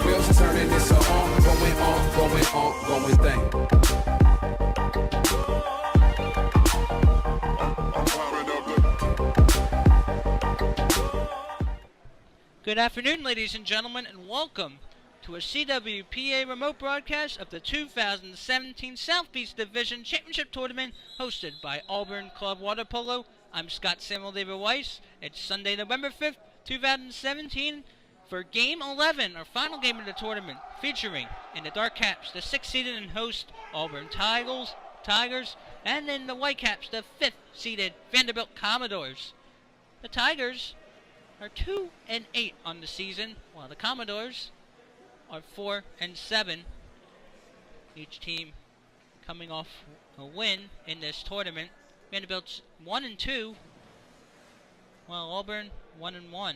Wheels are turning, it's a ongoing thing. Good afternoon, ladies and gentlemen, and welcome to a CWPA remote broadcast of the 2017 Southeast Division Championship Tournament hosted by Auburn Club Water Polo. I'm Scott Samuel David Weiss. It's Sunday, November 5th, 2017 for Game 11, our final game of the tournament, featuring in the dark caps the 6th-seeded and host Auburn Tigers, and in the white caps the 5th-seeded Vanderbilt Commodores. The Tigers are 2-8 on the season, while the Commodores are 4-7. Each team coming off a win in this tournament. Vanderbilt's 1-2, while Auburn 1-1.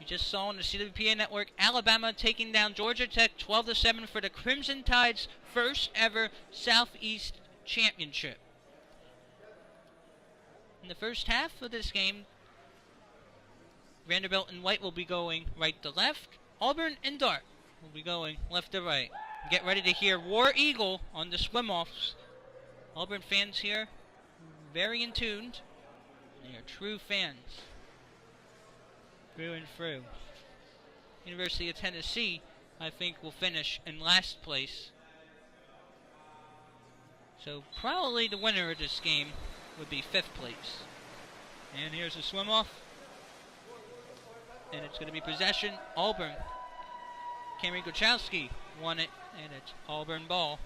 You just saw on the CWPA network, Alabama taking down Georgia Tech 12-7 for the Crimson Tide's first ever Southeast Championship. In the first half of this game, Vanderbilt and white will be going right to left. Auburn and dark will be going left to right. Get ready to hear War Eagle on the swim-offs. Auburn fans here, very in tune. They are true fans. Through and through. University of Tennessee, I think, will finish in last place. So probably the winner of this game would be 5th place. And here's a swim-off. And it's going to be possession, Auburn. Cameron Gochowski won it, and it's Auburn ball.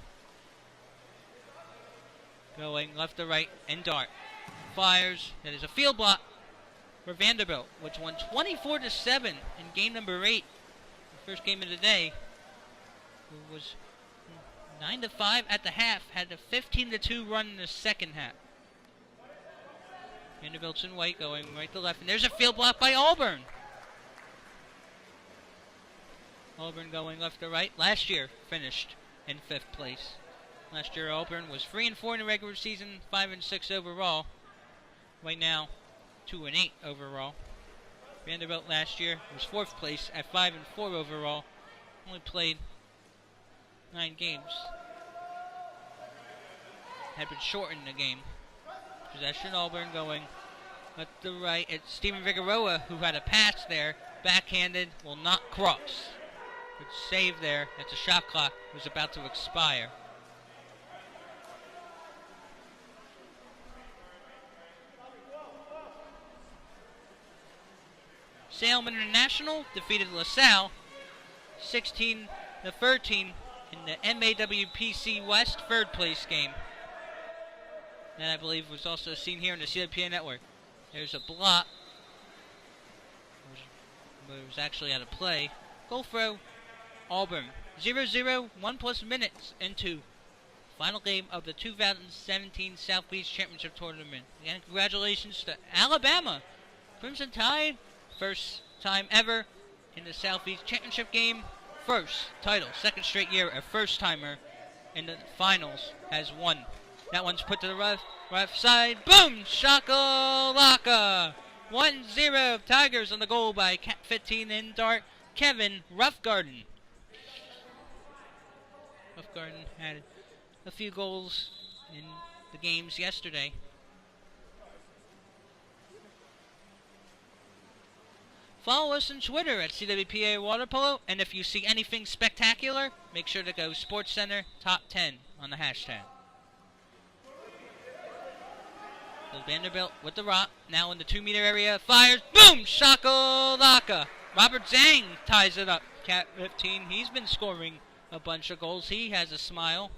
Going left to right and dart. Fires. That is a field block for Vanderbilt, which won 24-7 in game number 8. The first game of the day. It was 9-5 at the half. Had a 15-2 run in the second half. Vanderbilt's in white going right to left. And there's a field block by Auburn. Auburn going left to right. Last year finished in 5th place. Last year Auburn was 3-4 in the regular season, 5-6 overall. Right now, 2-8 overall. Vanderbilt last year was 4th place at 5-4 overall. Only played 9 games. Had been shortened the game. Possession Auburn going left to right. It's Steven Figueroa who had a pass there. Backhanded, will not cross. Good save there as the shot clock was about to expire. Salem International defeated LaSalle 16-13 in the MAWPC West 3rd place game. That I believe was also seen here in the CWPA network. There's a block. But it was actually out of play. Goal throw, Auburn. 0-0, 1+ minutes into final game of the 2017 Southeast Championship Tournament. Again, congratulations to Alabama. Crimson Tide, first time ever in the Southeast Championship game. First title, 2nd straight year, a first-timer in the finals has won. That one's put to the left side. Boom! Shakalaka! 1-0 Tigers on the goal by Cat 15 in dart, Kevin Roughgarden. Roughgarden had a few goals in the games yesterday. Follow us on Twitter at CWPA Water Polo, and if you see anything spectacular, make sure to go SportsCenter Top 10 on the hashtag. So Vanderbilt with the rock, now in the 2-meter area, fires, boom, shakalaka. Robert Zhang ties it up. Cat 15, he's been scoring a bunch of goals. He has a smile.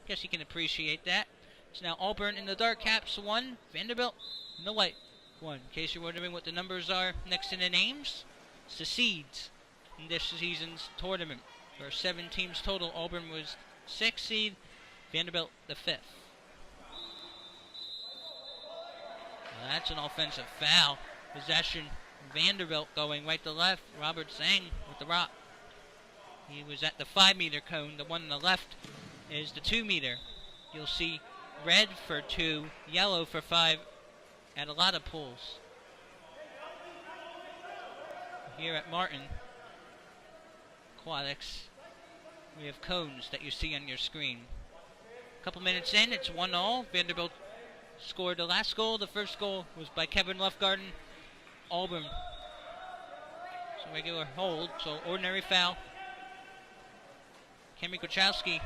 Guess you can appreciate that. So now Auburn in the dark caps 1, Vanderbilt in the white 1. In case you're wondering what the numbers are next to the names, it's the seeds in this season's tournament. There are 7 teams total. Auburn was 6th seed, Vanderbilt the 5th. That's an offensive foul. Possession, Vanderbilt going right to left. Robert Zhang with the rock. He was at the 5-meter cone. The one on the left is the 2-meter. You'll see red for 2, yellow for 5, and a lot of pulls. Here at Martin Aquatics, we have cones that you see on your screen. A couple minutes in, it's 1-1. Vanderbilt scored the last goal. The first goal was by Kevin Lufgarden. Auburn. So regular hold, so ordinary foul. Camry Kochowski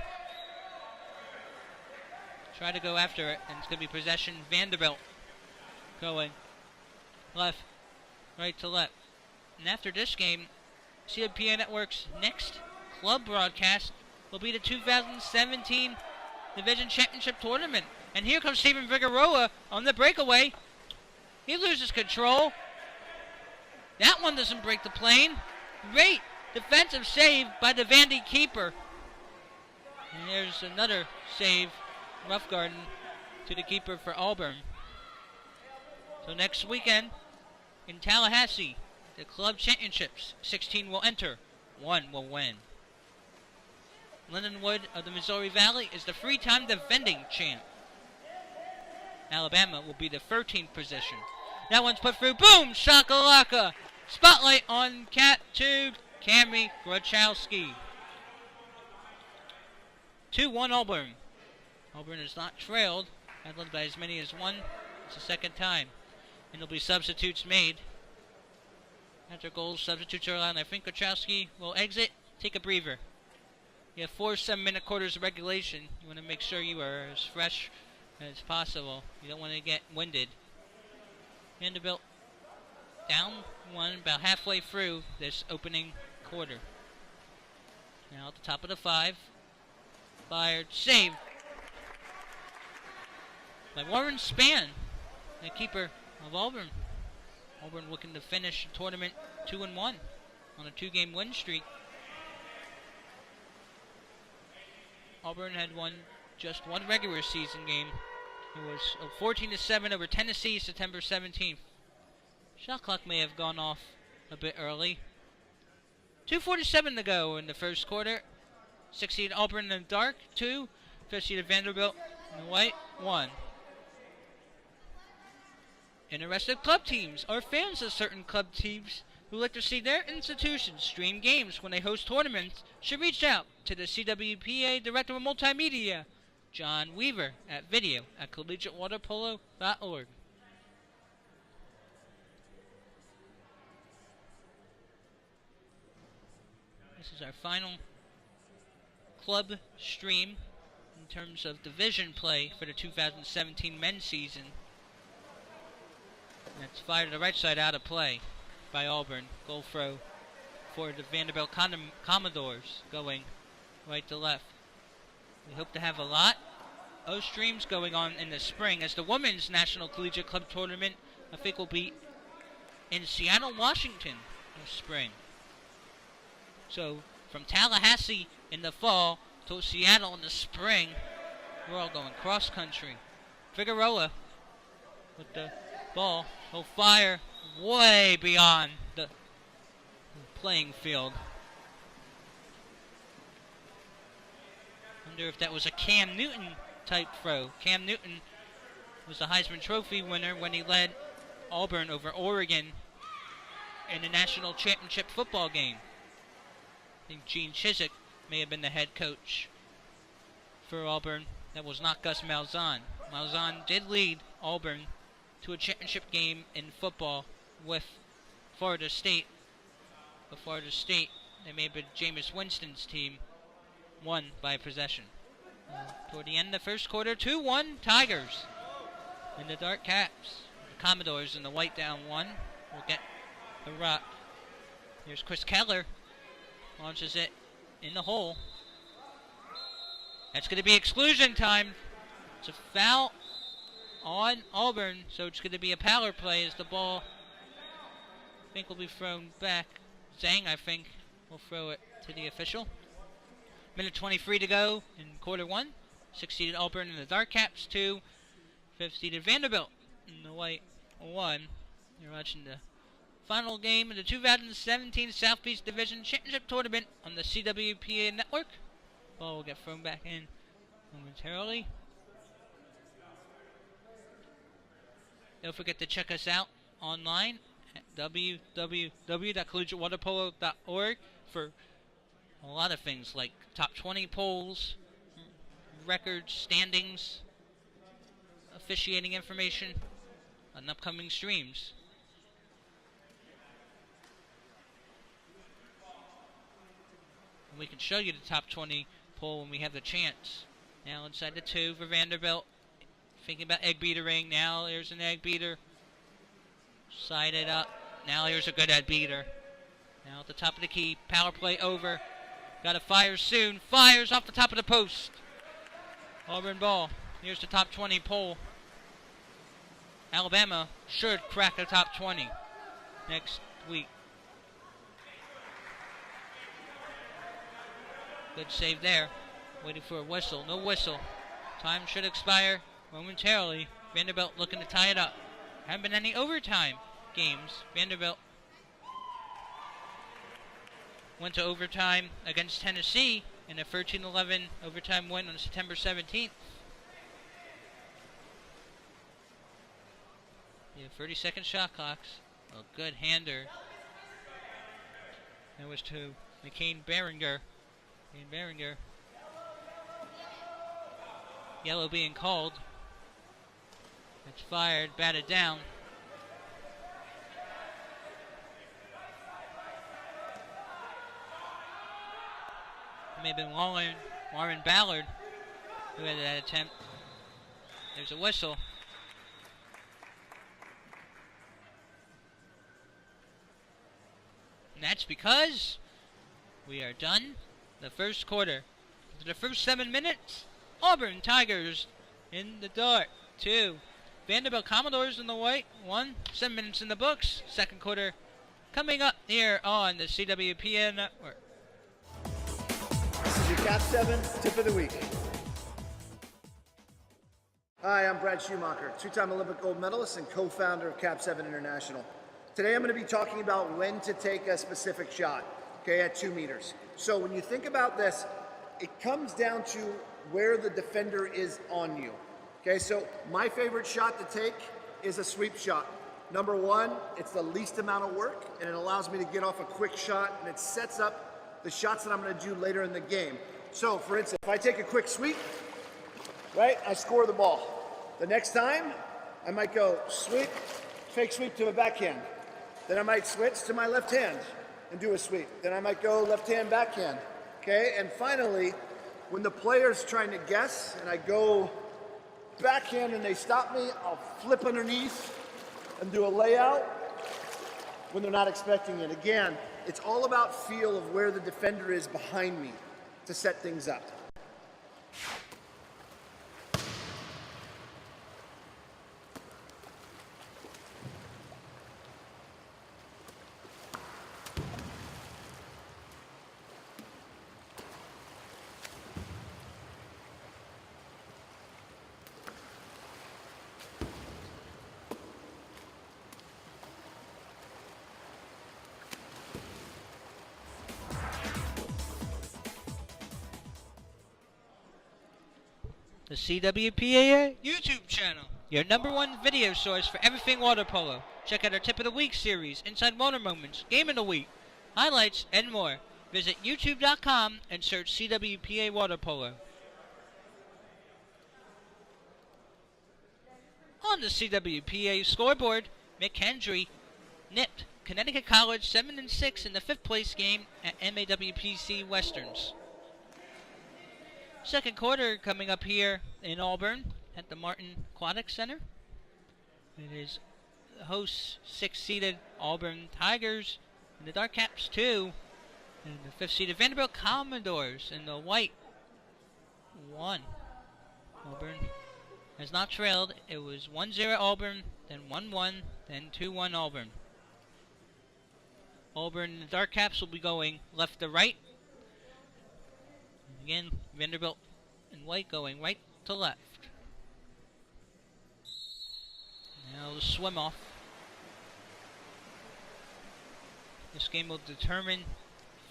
try to go after it, and it's going to be possession. Vanderbilt going left, right to left. And after this game, CWPA Network's next club broadcast will be the 2017 Division Championship Tournament. And here comes Steven Figueroa on the breakaway. He loses control. That one doesn't break the plane. Great defensive save by the Vandy keeper. And there's another save, Roughgarden, to the keeper for Auburn. So next weekend in Tallahassee, the club championships, 16 will enter, 1 will win. Lindenwood of the Missouri Valley is the three-time defending champ. Alabama will be the 13th position. That one's put through. Boom! Shakalaka! Spotlight on Cat 2, Camry Grochowski. 2-1 Auburn. Auburn is not trailed. Had led by as many as one. It's the second time. And there'll be substitutes made. After goals, substitutes are allowed. I think Grochowski will exit, take a breather. You have 4 7-minute quarters of regulation. You want to make sure you are as fresh as possible. You don't want to get winded. Vanderbilt down 1 about halfway through this opening quarter. Now at the top of the 5. Fired, saved by Warren Spann, the keeper of Auburn. Auburn looking to finish the tournament 2-1 on a 2-game win streak. Auburn had won just one regular season game. It was 14-7 over Tennessee, September 17th. Shot clock may have gone off a bit early. 2:47 to go in the first quarter. 6-seed Auburn in the dark, 2. 5th-seed Vanderbilt in the white, 1. Interested club teams or fans of certain club teams who like to see their institutions stream games when they host tournaments should reach out to the CWPA Director of Multimedia, John Weaver, at video@collegiatewaterpolo.org. This is our final club stream in terms of division play for the 2017 men's season. And it's fired to the right side out of play by Auburn. Goal throw for the Vanderbilt Commodores, going right to left. We hope to have a lot of streams going on in the spring, as the Women's National Collegiate Club Tournament, I think, will be in Seattle, Washington this spring. So from Tallahassee in the fall to Seattle in the spring, we're all going cross country. Figueroa with the ball. He'll fire way beyond the playing field. Wonder if that was a Cam Newton type throw. Cam Newton was the Heisman Trophy winner when he led Auburn over Oregon in the national championship football game. I think Gene Chizik may have been the head coach for Auburn. That was not Gus Malzahn. Malzahn did lead Auburn to a championship game in football with Florida State. But Florida State, they may have been Jameis Winston's team, won by possession. Toward the end of the first quarter, 2-1 Tigers in the dark caps. The Commodores in the white down 1 will get the rock. Here's Chris Keller, launches it in the hole. That's going to be exclusion time. It's a foul on Auburn, so it's going to be a power play as the ball, I think, will be thrown back. Zhang, I think, will throw it to the official. Minute 23 to go in quarter 1. 6-seeded Auburn in the dark caps, 2. 5th-seeded Vanderbilt in the white, 1. You're watching the final game of the 2017 Southeast Division Championship Tournament on the CWPA Network. Ball will get thrown back in momentarily. Don't forget to check us out online at www.collegiatewaterpolo.org for a lot of things like top 20 polls, records, standings, officiating information, and upcoming streams. And we can show you the top 20 poll when we have the chance. Now inside the 2 for Vanderbilt. Thinking about egg beater ring. Now there's an egg beater. Side it up. Now here's a good egg beater. Now at the top of the key. Power play over. Got to fire soon. Fires off the top of the post. Auburn ball. Here's the top 20 poll. Alabama should crack the top 20 next week. Good save there. Waiting for a whistle. No whistle. Time should expire momentarily. Vanderbilt looking to tie it up. Haven't been any overtime games. Vanderbilt went to overtime against Tennessee in a 13-11 overtime win on September 17th. Yeah, 30-second shot clocks. A good hander. That was to McCain Behringer. Yellow being called. It's fired, batted down. It may have been Warren Ballard who had that attempt. There's a whistle. And that's because we are done the first quarter. For the first 7 minutes, Auburn Tigers in the dark. 2. Vanderbilt Commodores in the white. 1. 7 minutes in the books. Second quarter coming up here on the CWPA network. This is your Cap 7 tip of the week. Hi, I'm Brad Schumacher, two-time Olympic gold medalist and co-founder of Cap 7 International. Today I'm going to be talking about when to take a specific shot, okay, at 2 meters. So when you think about this, it comes down to where the defender is on you. Okay, so my favorite shot to take is a sweep shot. Number 1, it's the least amount of work, and it allows me to get off a quick shot, and it sets up the shots that I'm going to do later in the game. So, for instance, if I take a quick sweep, right, I score the ball. The next time, I might go sweep, fake sweep to a backhand. Then I might switch to my left hand and do a sweep. Then I might go left hand, backhand. Okay, and finally, when the player's trying to guess and I go backhand and they stop me, I'll flip underneath and do a layout when they're not expecting it. Again, it's all about feel of where the defender is behind me to set things up. The CWPA YouTube channel, your #1 video source for everything water polo. Check out our Tip of the Week series, Inside Water Moments, Game of the Week, highlights, and more. Visit youtube.com and search CWPA Water Polo. On the CWPA scoreboard, McHenry nipped Connecticut College 7-6 in the 5th place game at MAWPC Westerns. Second quarter coming up here in Auburn at the Martin Aquatic Center. It is the hosts 6-seeded Auburn Tigers and the Dark Caps 2, and the 5th-seeded Vanderbilt Commodores in the white 1. Auburn has not trailed. It was 1-0 Auburn, then 1-1, then 2-1 Auburn. Auburn and the Dark Caps will be going left to right. Again, Vanderbilt and white going right to left. Now the swim off. This game will determine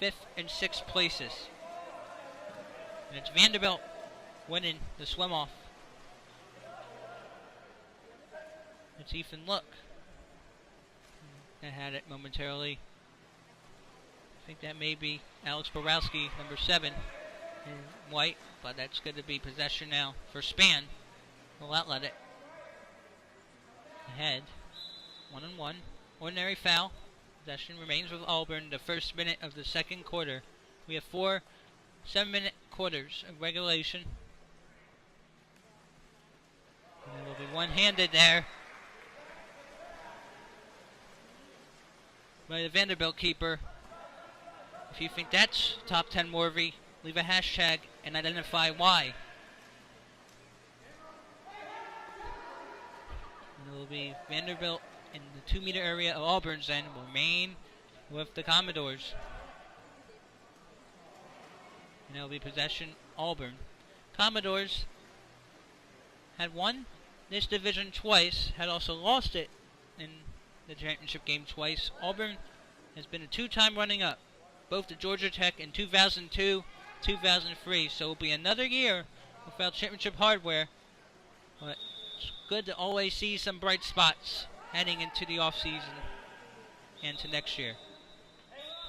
5th and 6th places. And it's Vanderbilt winning the swim off. That's Ethan Look. That had it momentarily. I think that may be Alex Borowski, number 7, in white, but that's going to be possession now for Span. Will outlet it. Ahead. 1-on-1. Ordinary foul. Possession remains with Auburn the first minute of the second quarter. We have 4 7-minute quarters of regulation. And it will be one-handed there by the Vanderbilt keeper. If you think that's top 10 worthy, leave a hashtag and identify why. And it will be Vanderbilt in the 2-meter area of Auburn's end will remain with the Commodores. And it will be possession Auburn. Commodores had won this division twice, had also lost it in the championship game twice. Auburn has been a 2-time running up, both to Georgia Tech in 2002, 2003. So it will be another year without championship hardware, but it's good to always see some bright spots heading into the offseason and to next year.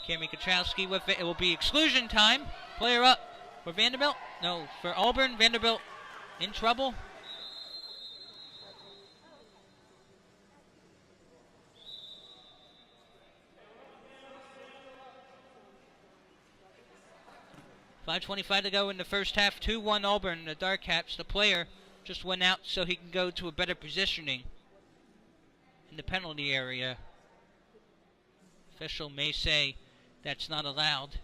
Cameron Katrowski with it. It will be exclusion time. Player up for Vanderbilt. No, for Auburn. Vanderbilt in trouble. .5:25 to go in the first half. 2-1 Auburn. The Dark Caps. The player just went out so he can go to a better positioning in the penalty area. Official may say that's not allowed.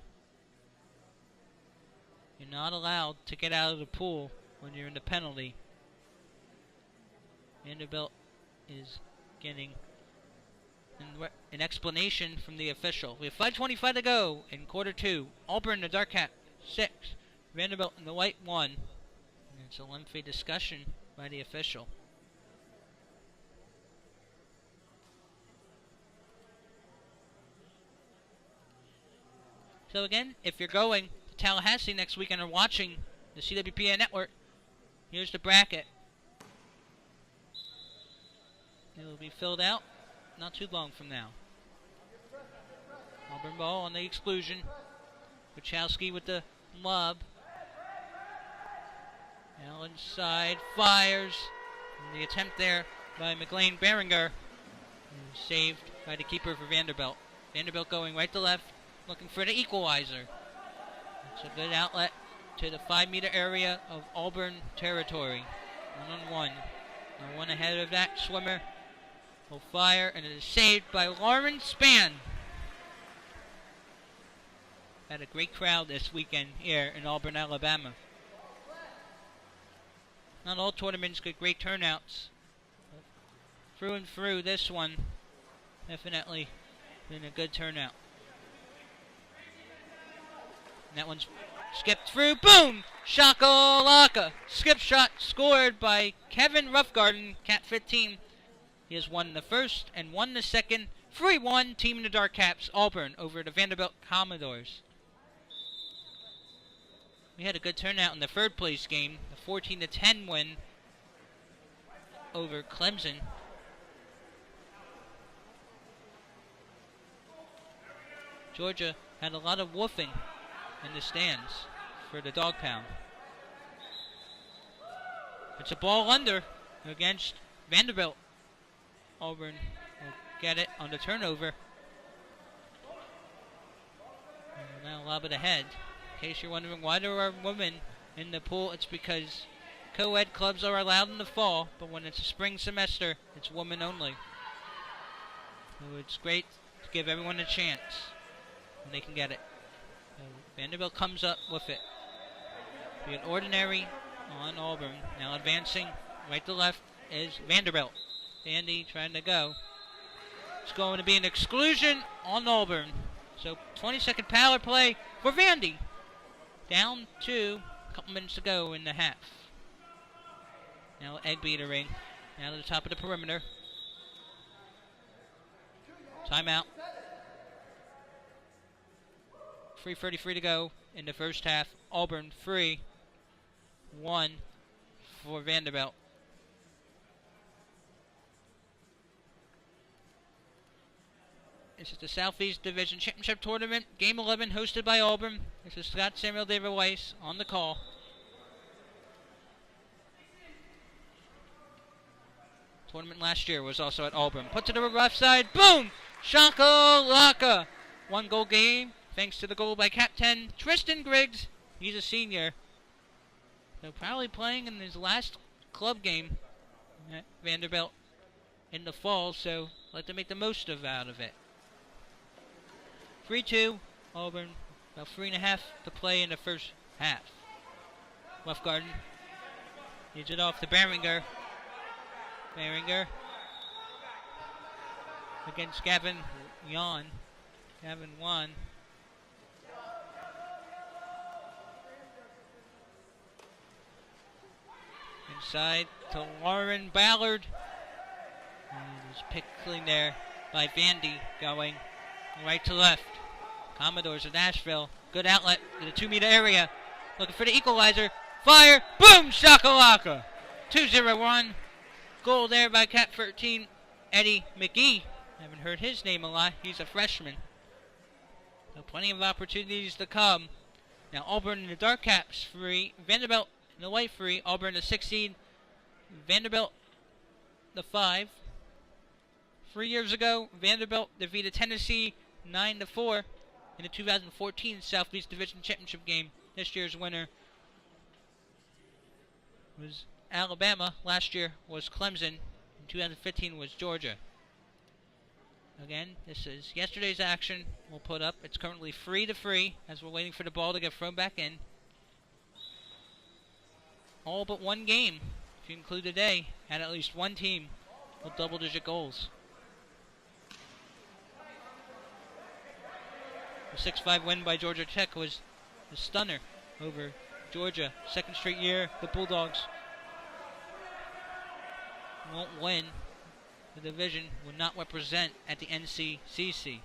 You're not allowed to get out of the pool when you're in the penalty. Vanderbilt is getting an explanation from the official. We have 5:25 to go in quarter 2. Auburn, the Dark Cap, 6. Vanderbilt in the white, 1. And it's a lengthy discussion by the official. So again, if you're going to Tallahassee next weekend or watching the CWPA network, here's the bracket. It will be filled out not too long from now. Auburn ball on the exclusion. Wachowski with the lob. Now inside, fires. And the attempt there by McLean Behringer. Saved by the keeper for Vanderbilt. Vanderbilt going right to left, looking for the equalizer. It's a good outlet to the 5-meter area of Auburn territory. 1-on-1. No one ahead of that swimmer will fire, and it is saved by Lauren Span. Had a great crowd this weekend here in Auburn, Alabama. Not all tournaments get great turnouts. But through and through, this one definitely been a good turnout. And that one's skipped through. Boom! Shakalaka! Skip shot scored by Kevin Roughgarden, Cat 15. He has won the first and won the second. 3-1 Team in the Dark Caps, Auburn, over the Vanderbilt Commodores. We had a good turnout in the third place game, the 14-10 win over Clemson. Georgia had a lot of woofing in the stands for the Dog Pound. It's a ball under against Vanderbilt. Auburn will get it on the turnover. And we'll now lob it ahead. In case you're wondering why there are women in the pool, it's because co-ed clubs are allowed in the fall, but when it's a spring semester, it's women only. So it's great to give everyone a chance when they can get it. So Vanderbilt comes up with it. Be an ordinary on Auburn. Now advancing right to left is Vanderbilt. Vandy trying to go. It's going to be an exclusion on Auburn. So 20-second power play for Vandy. Down to a couple minutes to go in the half. Now egg beatering. Now to the top of the perimeter. Timeout. 3:33 to go in the first half. Auburn 3-1 for Vanderbilt. This is the Southeast Division Championship Tournament, Game 11, hosted by Auburn. This is Scott Samuel David Weiss on the call. Tournament last year was also at Auburn. Puts it over rough side. Boom! Shakalaka! 1 goal game, thanks to the goal by Captain Tristan Griggs. He's a senior. So probably playing in his last club game at Vanderbilt in the fall, so like to make the most out of it. 3-2, Auburn, about 3.5 to play in the first half. Left garden, leads it off to Behringer. Behringer against Gavin Wan. Inside to Lauren Ballard. And it's picked clean there by Vandy, going right to left. Commodores of Nashville. Good outlet in the 2-meter area. Looking for the equalizer. Fire. Boom! Shakalaka. 2-0 run. Goal there by Cap 13, Eddie McGee. Haven't heard his name a lot. He's a freshman. So plenty of opportunities to come. Now Auburn in the dark caps free. Vanderbilt in the white free. Auburn the 6 seed. Vanderbilt the 5. 3 years ago, Vanderbilt defeated Tennessee 9-4 in the 2014 Southeast Division Championship game. This year's winner was Alabama. Last year was Clemson. In 2015 was Georgia. Again, this is yesterday's action. We'll put up. It's currently 3-3 as we're waiting for the ball to get thrown back in. All but one game, if you include today, had at least one team with double-digit goals. The 6-5 win by Georgia Tech was a stunner over Georgia. Second straight year, the Bulldogs won't win. The division will not represent at the NCCC.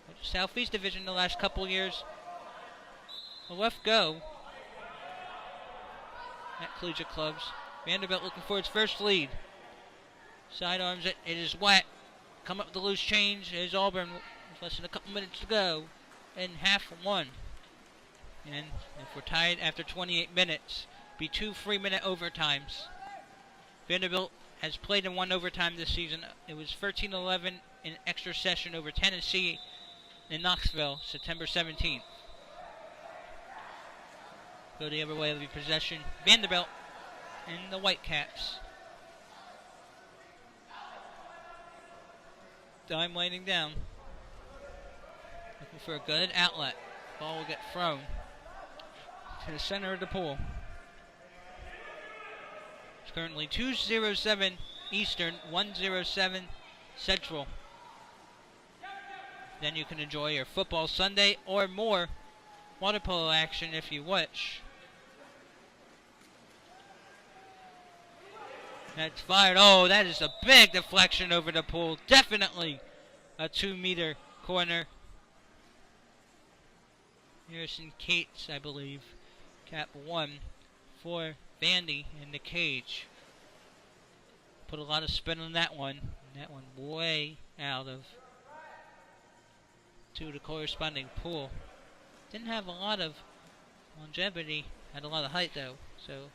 But the Southeast Division the last couple years, a left go at collegiate clubs. Vanderbilt looking for its first lead. Sidearms it. It is wet. Come up with the loose change. It is Auburn with less than a couple minutes to go in half one. And if we're tied after 28 minutes, be 2 3-minute overtimes. Vanderbilt has played in 1 overtime this season. It was 13-11 in extra session over Tennessee in Knoxville, September 17th. Go the other way of the possession. Vanderbilt in the Whitecaps. Dime laying down. Looking for a good outlet. Ball will get thrown to the center of the pool. It's currently 2:07 Eastern, 1:07 Central. Then you can enjoy your football Sunday or more water polo action if you wish. That's fired. Oh, that is a big deflection over the pool. Definitely a 2-meter corner. Harrison Cates, I believe, cap 1 for Vandy in the cage. Put a lot of spin on that one. That one way out of to the corresponding pool. Didn't have a lot of longevity. Had a lot of height though. So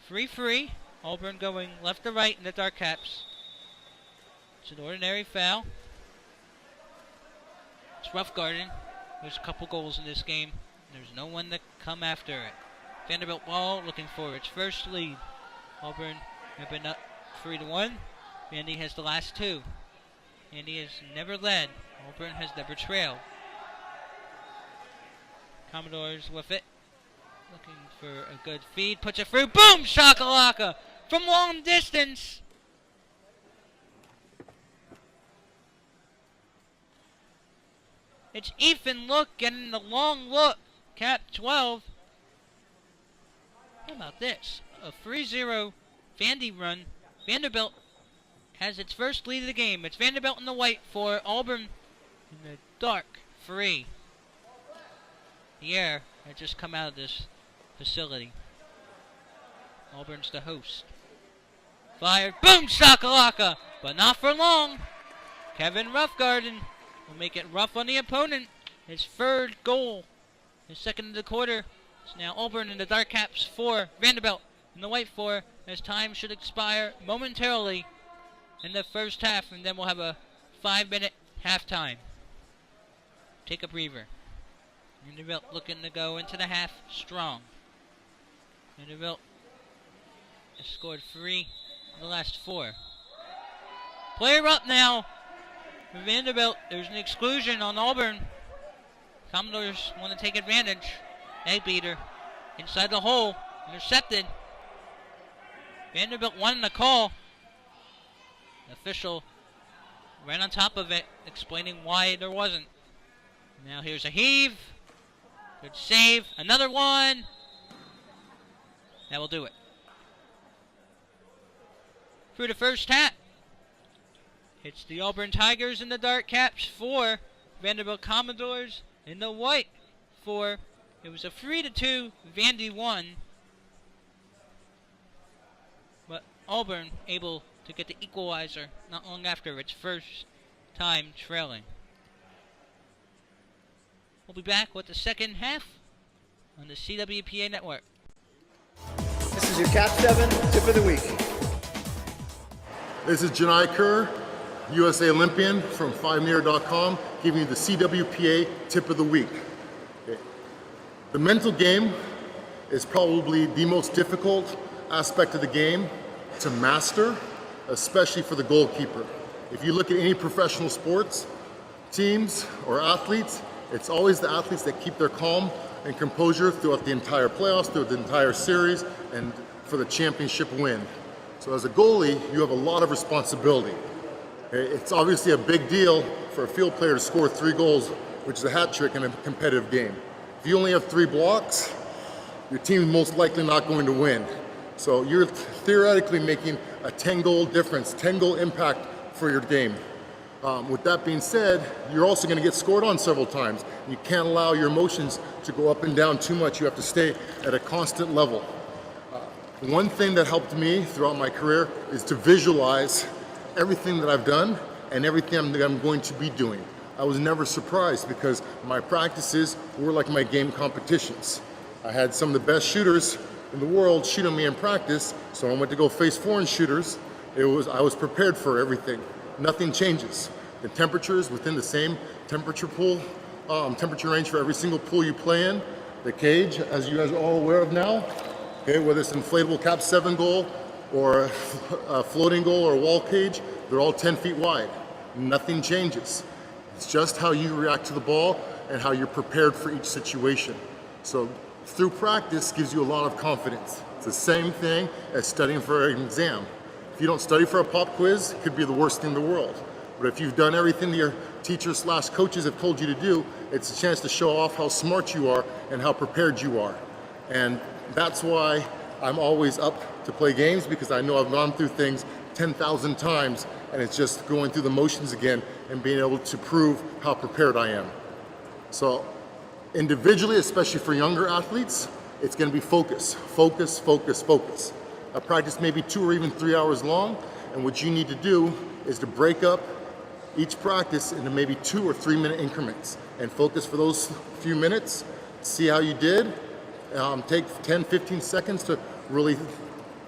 3-3. Auburn going left to right in the dark caps. It's an ordinary foul. It's rough garden. There's a couple goals in this game. There's no one to come after it. Vanderbilt ball looking for its first lead. Auburn have been up 3-1. Vandy has the last 2. Vandy has never led. Auburn has never trailed. Commodores with it. Looking for a good feed. Puts it through. Boom! Shakalaka! From long distance. It's Ethan Look getting the long look. Cap 12. How about this? A 3-0 Vandy run. Vanderbilt has its first lead of the game. It's Vanderbilt in the white for Auburn in the dark 3. The air had just come out of this facility. Auburn's the host. Fired. Boom! Shakalaka! But not for long. Kevin Roughgarden will make it rough on the opponent. His third goal, his second of the quarter. It's now Auburn in the dark caps 4, Vanderbilt in the white 4, as time should expire momentarily in the first half, and then we'll have a 5-minute halftime. Take a breather. Vanderbilt looking to go into the half strong. Vanderbilt has scored 3 in the last 4. Player up now for Vanderbilt. There's an exclusion on Auburn. Commodores want to take advantage. Egg beater inside the hole. Intercepted. Vanderbilt wanted a call. The official ran on top of it, explaining why there wasn't. Now here's a heave. Good save. Another one. That will do it. Through the first half, it's the Auburn Tigers in the dark caps 4, Vanderbilt Commodores in the white 4. It was a 3-2 Vandy 1, but Auburn able to get the equalizer not long after its first time trailing. We'll be back with the second half on the CWPA network. This is your Cap 7 tip of the week. This is Janai Kerr, USA Olympian from 5meter.com, giving you the CWPA tip of the week. Okay. The mental game is probably the most difficult aspect of the game to master, especially for the goalkeeper. If you look at any professional sports teams or athletes, it's always the athletes that keep their calm and composure throughout the entire playoffs, throughout the entire series, and for the championship win. So as a goalie, you have a lot of responsibility. It's obviously a big deal for a field player to score 3 goals, which is a hat trick in a competitive game. If you only have 3 blocks, your team's most likely not going to win. So you're theoretically making a 10-goal difference, 10-goal impact for your game. With that being said, you're also going to get scored on several times. You can't allow your emotions to go up and down too much. You have to stay at a constant level. One thing that helped me throughout my career is to visualize everything that I've done and everything that I'm going to be doing. I was never surprised because my practices were like my game competitions. I had some of the best shooters in the world shooting me in practice, so when I went to go face foreign shooters, I was prepared for everything. Nothing changes. The temperature is within the same temperature range for every single pool you play in. The cage, as you guys are all aware of now, okay, whether it's an inflatable Cap 7 goal or a floating goal or a wall cage, they're all 10 feet wide. Nothing changes. It's just how you react to the ball and how you're prepared for each situation. So through practice gives you a lot of confidence. It's the same thing as studying for an exam. If you don't study for a pop quiz, it could be the worst thing in the world. But if you've done everything that your teachers/coaches have told you to do, it's a chance to show off how smart you are and how prepared you are. And that's why I'm always up to play games, because I know I've gone through things 10,000 times, and it's just going through the motions again and being able to prove how prepared I am. So individually, especially for younger athletes, it's going to be focus, focus, focus, focus. A practice may be 2 or even 3 hours long, and what you need to do is to break up each practice into maybe 2 or 3 minute increments and focus for those few minutes, see how you did, take 10-15 seconds to really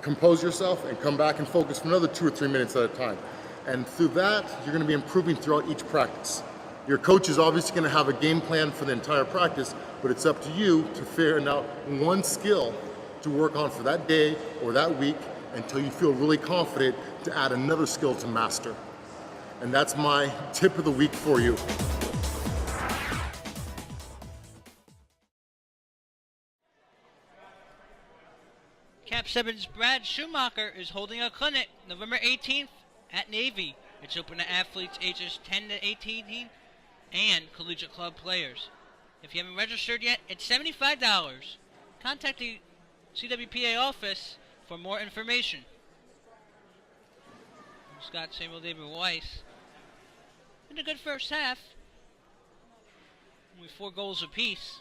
compose yourself and come back and focus for another 2 or 3 minutes at a time. And through that, you're going to be improving throughout each practice. Your coach is obviously going to have a game plan for the entire practice, but it's up to you to figure out one skill to work on for that day or that week until you feel really confident to add another skill to master. And that's my tip of the week for you. Cap 7's Brad Schumacher is holding a clinic November 18th at Navy. It's open to athletes ages 10 to 18 and collegiate club players. If you haven't registered yet, it's $75. Contact the CWPA office for more information. Scott Samuel David Weiss. In a good first half. Only 4 goals apiece.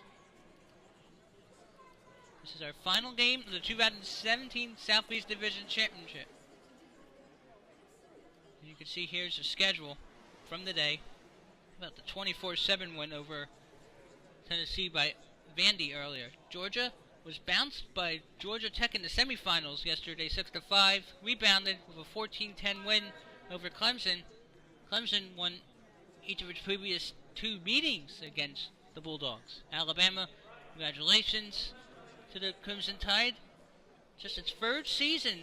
This is our final game of the 2017 Southeast Division Championship. And you can see here's the schedule from the day. about the 24-7 win over Tennessee by Vandy earlier. Georgia was bounced by Georgia Tech in the semifinals yesterday, 6-5. Rebounded with a 14-10 win over Clemson. Clemson won each of its previous 2 meetings against the Bulldogs. Alabama, congratulations to the Crimson Tide. Just its 3rd season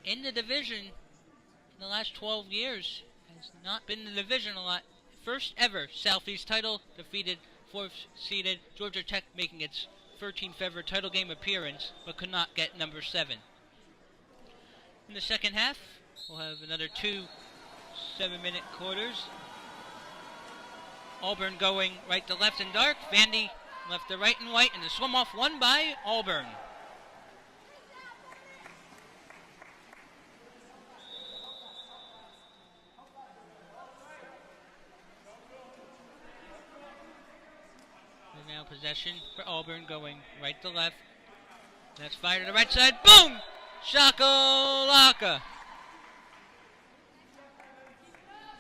in the division in the last 12 years. Has not been in the division a lot. First ever Southeast title, defeated 4th-seeded Georgia Tech, making its 13th ever title game appearance, but could not get number 7. In the second half, we'll have another 2 7-minute quarters. Auburn going right to left in dark. Vandy left to right in white, and the swim off won by Auburn. Now possession for Auburn, going right to left. That's fired to the right side. Boom! Shakalaka!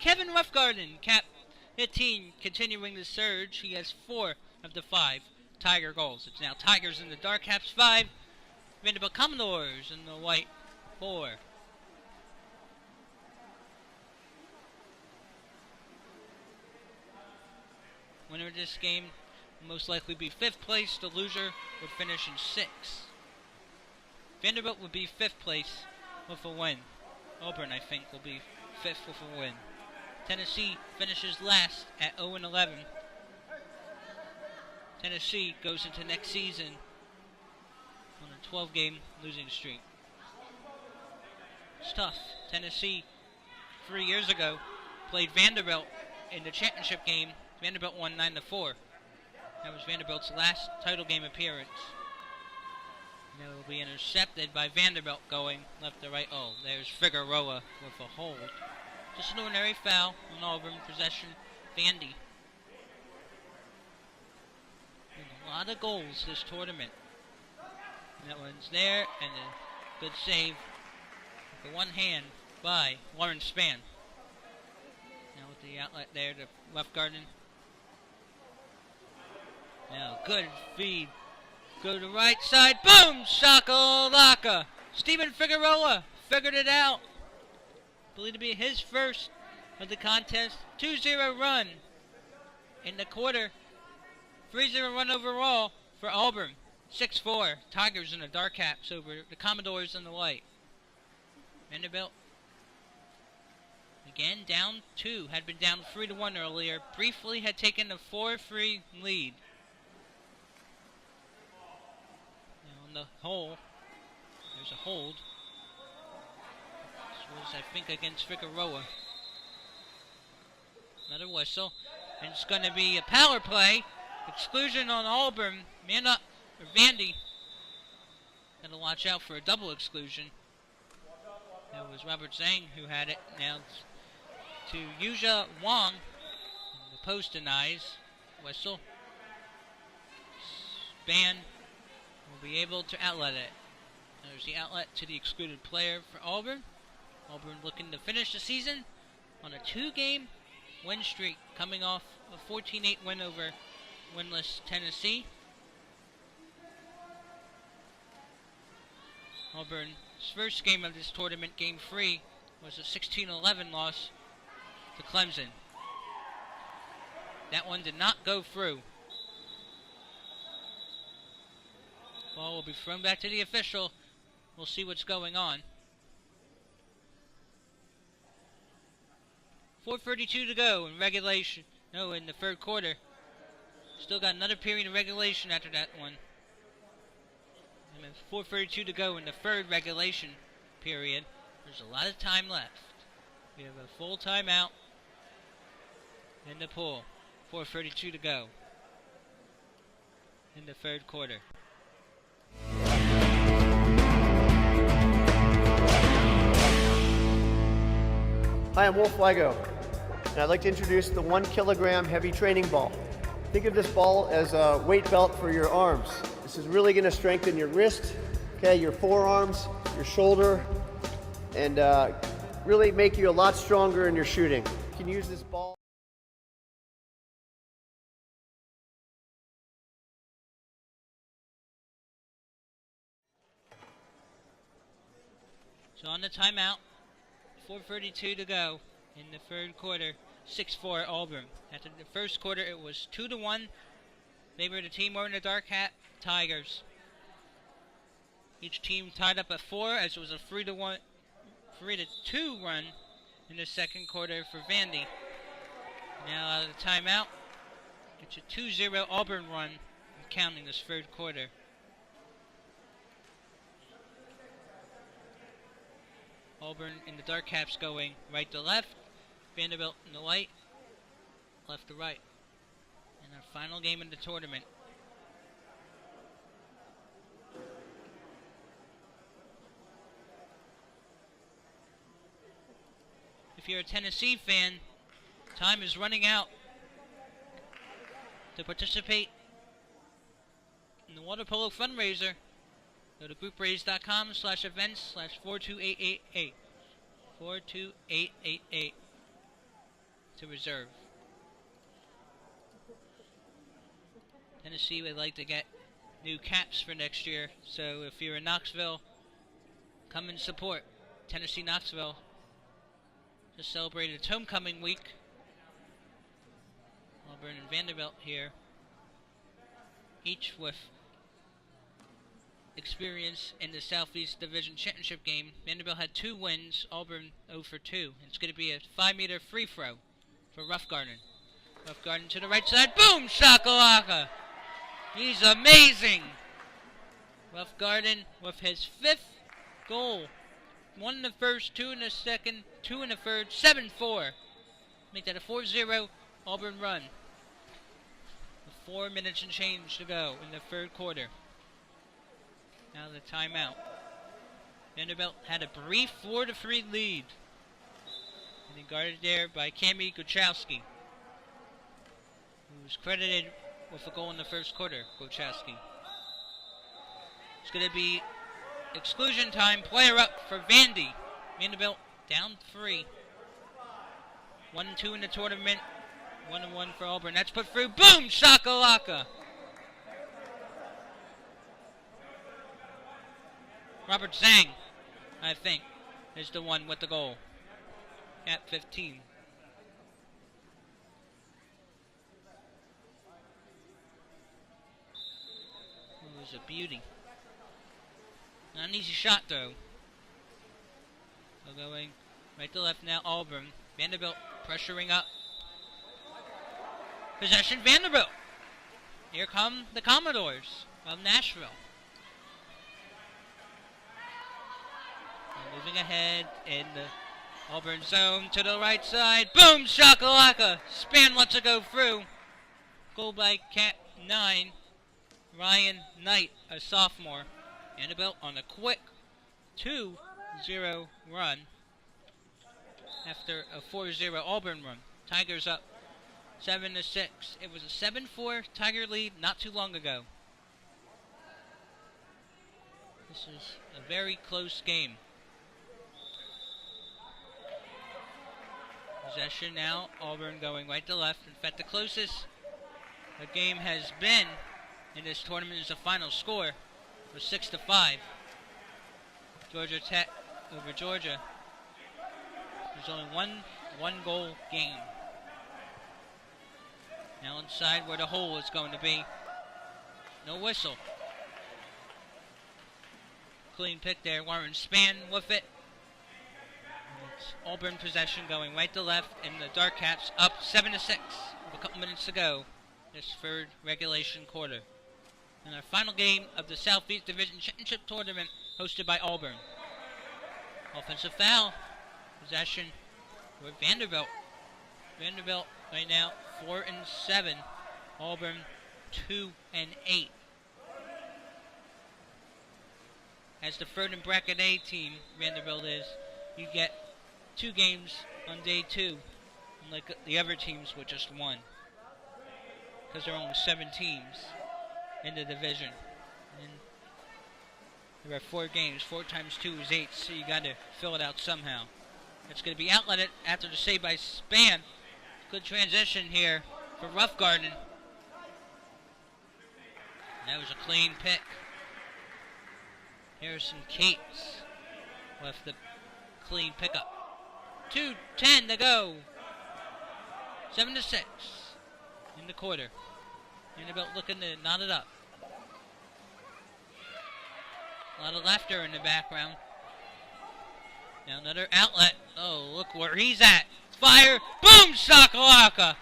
Kevin Roughgarden, cap 15, continuing the surge. He has 4 of the 5 Tiger goals. It's now Tigers in the dark caps 5, Vanderbilt Commodores in the white 4. Winner of this game will most likely be 5th place. The loser would finish in 6th. Vanderbilt would be 5th place with a win. Auburn, I think, will be 5th with a win. Tennessee finishes last at 0-11. Tennessee goes into next season on a 12-game losing streak. It's tough. Tennessee, 3 years ago, played Vanderbilt in the championship game. Vanderbilt won 9-4. That was Vanderbilt's last title game appearance. Now it will be intercepted by Vanderbilt going left to right. Oh, there's Figueroa with a hold. Just an ordinary foul on Auburn possession. Vandy. And a lot of goals this tournament. And that one's there, and a good save with the one hand by Lawrence Spann. Now with the outlet there to Roughgarden. Now good feed. Go to the right side. Boom! Shakalaka! Stephen Figueroa figured it out. Believed to be his first of the contest. 2-0 run in the quarter. 3-0 run overall for Auburn. 6-4. Tigers in the dark caps over the Commodores in the white. Vanderbilt again down 2. Had been down 3-1 earlier. Briefly had taken a 4-3 lead. Now on the hole, there's a hold. Was, I think, against Figueroa. Another whistle. And it's going to be a power play. Exclusion on Auburn. Man up for Vandy. Got to watch out for a double exclusion. That was Robert Zhang who had it. Now to Yuja Wong. And the post denies. Whistle. Spann will be able to outlet it. There's the outlet to the excluded player for Auburn. Auburn looking to finish the season on a 2-game win streak, coming off a 14-8 win over winless Tennessee. Auburn's first game of this tournament, Game 3, was a 16-11 loss to Clemson. That one did not go through. Ball will be thrown back to the official. We'll see what's going on. 4:32 to go in regulation. No, in the third quarter. Still got another period of regulation after that one. And 4:32 to go in the third regulation period. There's a lot of time left. We have a full timeout in the pool. 4:32 to go in the third quarter. Hi, I'm Wolf Lego, and I'd like to introduce the 1 kilogram heavy training ball. Think of this ball as a weight belt for your arms. This is really going to strengthen your wrist, okay, your forearms, your shoulder, and really make you a lot stronger in your shooting. You can use this ball So on the timeout, 4:32 to go in the third quarter, 6-4 Auburn. After the first quarter, it was 2-1. They were the team wearing the dark hat, Tigers. Each team tied up at 4 as it was a 3-2 run in the second quarter for Vandy. Now out of the timeout, it's a 2-0 Auburn run, counting this third quarter. Auburn in the dark caps going right to left, Vanderbilt in the white, left to right. In our final game in the tournament. If you're a Tennessee fan, time is running out to participate in the water polo fundraiser. Go to groupraise.com/events/42888 42888 to reserve. Tennessee would like to get new caps for next year, so if you're in Knoxville, come and support. Tennessee Knoxville just celebrated its homecoming week. Auburn and Vanderbilt here, each with experience in the Southeast Division Championship game. Vanderbilt had 2 wins, Auburn 0 for 2. It's going to be a 5-meter free throw for Roughgarden. Roughgarden to the right side, boom, shakalaka! He's amazing! Roughgarden with his 5th goal. 1 in the first, 2 in the second, 2 in the third, 7-4. Make that a 4-0 Auburn run. With 4 minutes and change to go in the third quarter. Now the timeout. Vanderbilt had a brief 4-3 lead. And then guarded there by Cami Gochowski, who was credited with a goal in the first quarter, Gochowski. It's going to be exclusion time. Player up for Vandy. Vanderbilt down 3. 1-2 in the tournament. 1-1 for Auburn. That's put through. Boom! Shakalaka! Robert Zhang, I think, is the one with the goal. At 15. It was a beauty. Not an easy shot, though. So going right to left now, Auburn. Vanderbilt pressuring up. Possession, Vanderbilt. Here come the Commodores of Nashville. And moving ahead in the Auburn zone to the right side. Boom, shakalaka. Span lets it go through. Goal by Cat 9. Ryan Knight, a sophomore. Vanderbilt on a quick 2-0 run after a 4-0 Auburn run. Tigers up 7-6. It was a 7-4 Tiger lead not too long ago. This is a very close game. Possession now, Auburn going right to left. In fact, the closest a game has been in this tournament is the final score was 6-5. Georgia Tech over Georgia. There's only one goal game. Now inside where the hole is going to be. No whistle. Clean pick there. Warren Span with it. It's Auburn possession going right to left, and the Dark Caps up 7-6 with a couple minutes to go this third regulation quarter. And our final game of the Southeast Division Championship Tournament hosted by Auburn. Offensive foul. Possession for Vanderbilt. Vanderbilt right now 4-7. Auburn 2-8. As the third in bracket A team, Vanderbilt is, you get 2 games on day 2, unlike the other teams with just 1. Because there are only 7 teams in the division. And there are 4 games. 4 times 2 is 8, so you got to fill it out somehow. It's going to be outletted after the save by Span. Good transition here for Roughgarden. That was a clean pick. Harrison Cates with the clean pickup. 2:10 to go. 7-6 in the quarter. Vanderbilt looking to knot it up. A lot of laughter in the background. Now another outlet. Oh, look where he's at. Fire. Boom, shakalaka.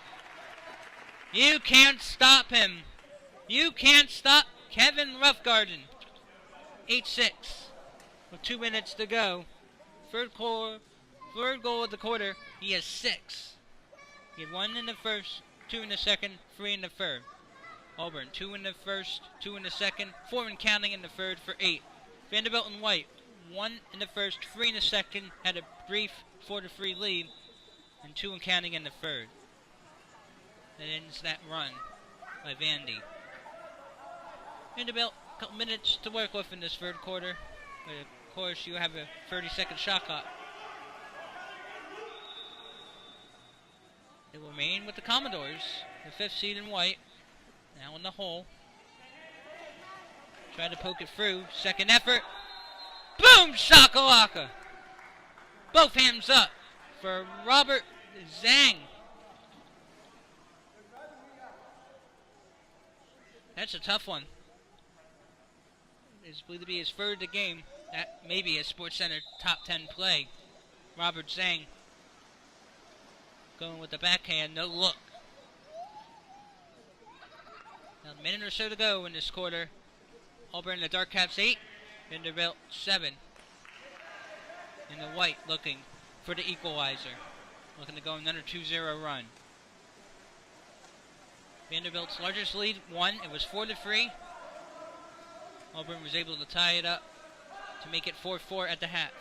You can't stop him. You can't stop Kevin Roughgarden. 8-6 with 2 minutes to go. Third goal of the quarter. He has 6. He had 1 in the first, 2 in the second, 3 in the third. Auburn, 2 in the first, 2 in the second, 4 and counting in the third for 8. Vanderbilt and White, 1 in the first, 3 in the second, had a brief 4-3 lead, and 2 and counting in the third. That ends that run by Vandy. Vanderbilt, a couple minutes to work with in this third quarter, but of course you have a 30-second shot clock. They will remain with the Commodores, the 5th seed in White, now in the hole. Try to poke it through. Second effort. Boom! Shakalaka! Both hands up for Robert Zhang. That's a tough one. It's believed to be his third of the game. That may be a SportsCenter top 10 play. Robert Zhang going with the backhand, no look. Now a minute or so to go in this quarter. Auburn the Dark Caps 8, Vanderbilt 7. And the White looking for the equalizer. Looking to go another 2-0 run. Vanderbilt's largest lead, 1. It was 4-3. Auburn was able to tie it up to make it 4-4 at the half.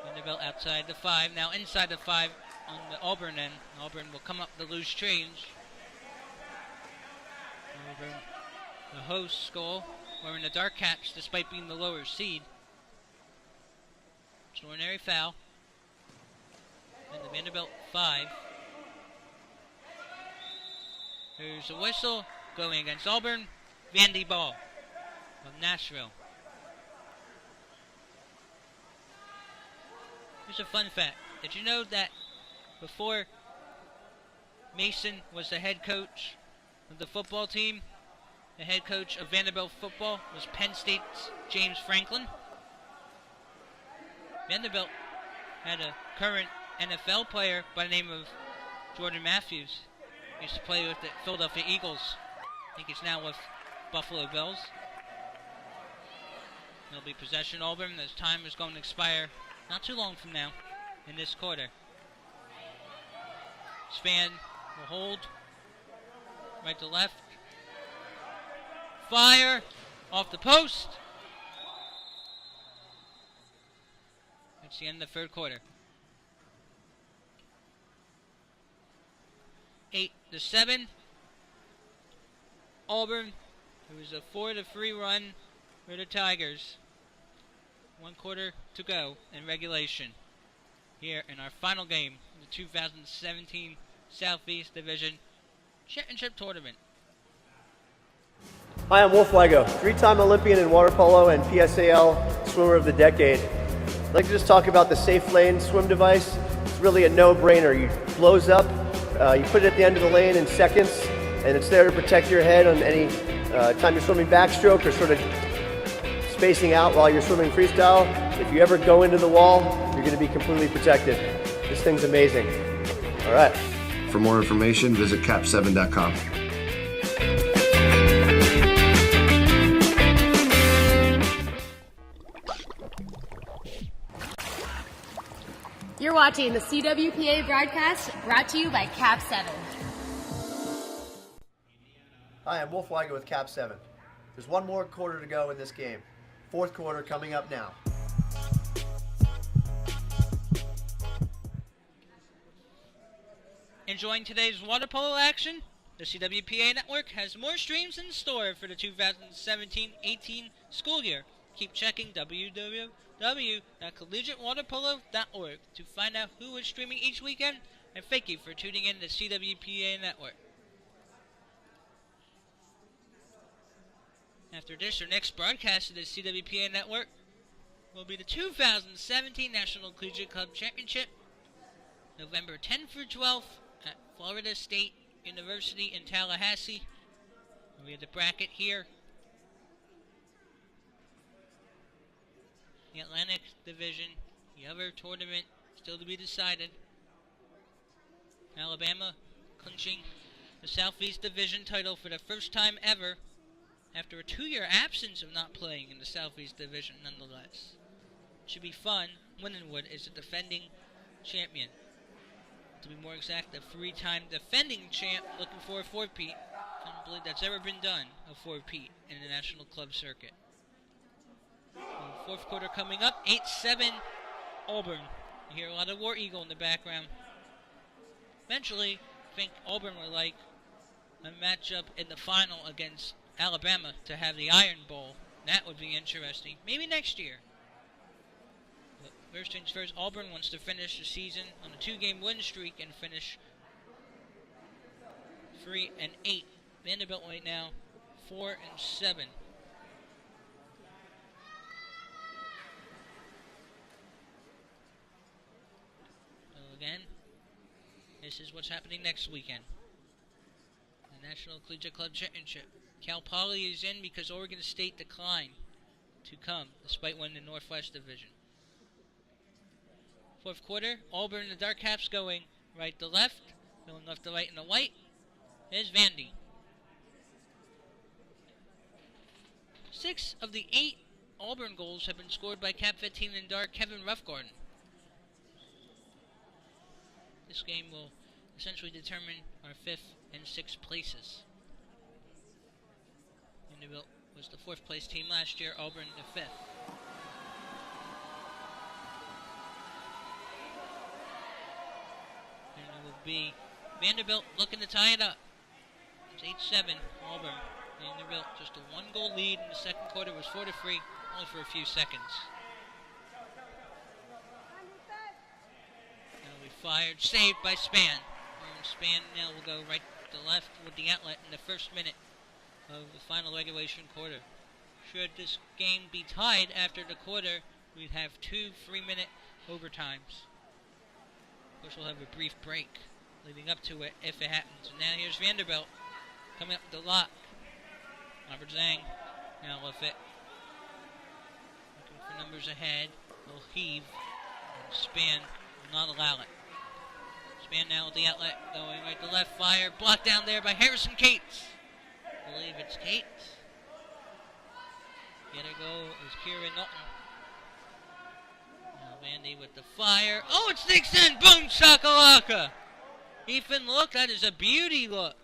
Vanderbilt outside the 5, now inside the 5 on the Auburn end. Auburn will come up the loose change. Auburn, the hosts, goal, wearing the Dark Caps despite being the lower seed. Extraordinary foul. And the Vanderbilt 5. There's a whistle going against Auburn. Vandy ball of Nashville. Here's a fun fact. Did you know that before Mason was the head coach of the football team, the head coach of Vanderbilt football was Penn State's James Franklin? Vanderbilt had a current NFL player by the name of Jordan Matthews. He used to play with the Philadelphia Eagles. I think he's now with Buffalo Bills. It'll be possession Auburn. This time is going to expire not too long from now in this quarter. Span will hold. Right to left. Fire off the post. That's the end of the third quarter. 8-7. Auburn. It was a 4-3 run for the Tigers. 1 quarter to go in regulation. Here in our final game of the 2017 Southeast Division Championship Tournament. Hi, I'm Wolf Lego, 3-time Olympian in water polo and PSAL Swimmer of the Decade. I'd like to just talk about the Safe Lane swim device. It's really a no-brainer. It blows up, you put it at the end of the lane in seconds, and it's there to protect your head on any time you're swimming backstroke or sort of spacing out while you're swimming freestyle. If you ever go into the wall, you're going to be completely protected. This thing's amazing. All right. For more information, visit cap7.com. You're watching the CWPA broadcast brought to you by Cap 7. Hi, I'm Wolf Weiger with Cap 7. There's 1 more quarter to go in this game. 4th quarter coming up now. Enjoying today's water polo action? The CWPA network has more streams in store for the 2017-18 school year. Keep checking www.collegiatewaterpolo.org to find out who is streaming each weekend, and thank you for tuning in to the CWPA network. After this, your next broadcast of the CWPA network will be the 2017 National Collegiate Club Championship, November 10th through 12th at Florida State University in Tallahassee. We have the bracket here. The Atlantic Division, the other tournament still to be decided. Alabama clinching the Southeast Division title for the first time ever after a 2-year absence of not playing in the Southeast Division nonetheless. Should be fun. Lindenwood is the defending champion. To be more exact, the 3-time defending champ, looking for a 4-peat. I don't believe that's ever been done, a 4-peat in the National Club Circuit. Fourth quarter coming up, 8-7 Auburn. You hear a lot of War Eagle in the background. Eventually, I think Auburn would like a matchup in the final against Alabama to have the Iron Bowl. That would be interesting. Maybe next year. But first things first, Auburn wants to finish the season on a 2-game win streak and finish 3-8. Vanderbilt right now, 4-7. So again, this is what's happening next weekend. The National Collegiate Club Championship. Cal Poly is in because Oregon State declined to come, despite winning the Northwest Division. Fourth quarter, Auburn and the Dark Caps going right to left, going left to right in the white. Here's Vandy. 6 of the 8 Auburn goals have been scored by Cap 15 and Dark Kevin Roughgarden. This game will essentially determine our 5th and 6th places. Vanderbilt was the 4th place team last year, Auburn the 5th. And it will be Vanderbilt looking to tie it up. It's 8-7 Auburn. Vanderbilt just a 1-goal lead in the second quarter, was 4-3, only for a few seconds. Now we fired, saved by Spann. And Spann now will go right to left with the outlet in the first minute of the final regulation quarter. Should this game be tied after the quarter, we'd have 2 3-minute overtimes. Of course, we'll have a brief break leading up to it if it happens. And now here's Vanderbilt coming up with the lock. Robert Zhang now with it. Looking for numbers ahead. They'll heave. And Spann will not allow it. Spann now with the outlet going right to left. Fire blocked down there by Harrison Cates. I believe it's Cates. The other goal is Kieran Norton. Now Vandy with the fire. Oh, it sneaks in. Boom, shakalaka. Ethan, look, that is a beauty look.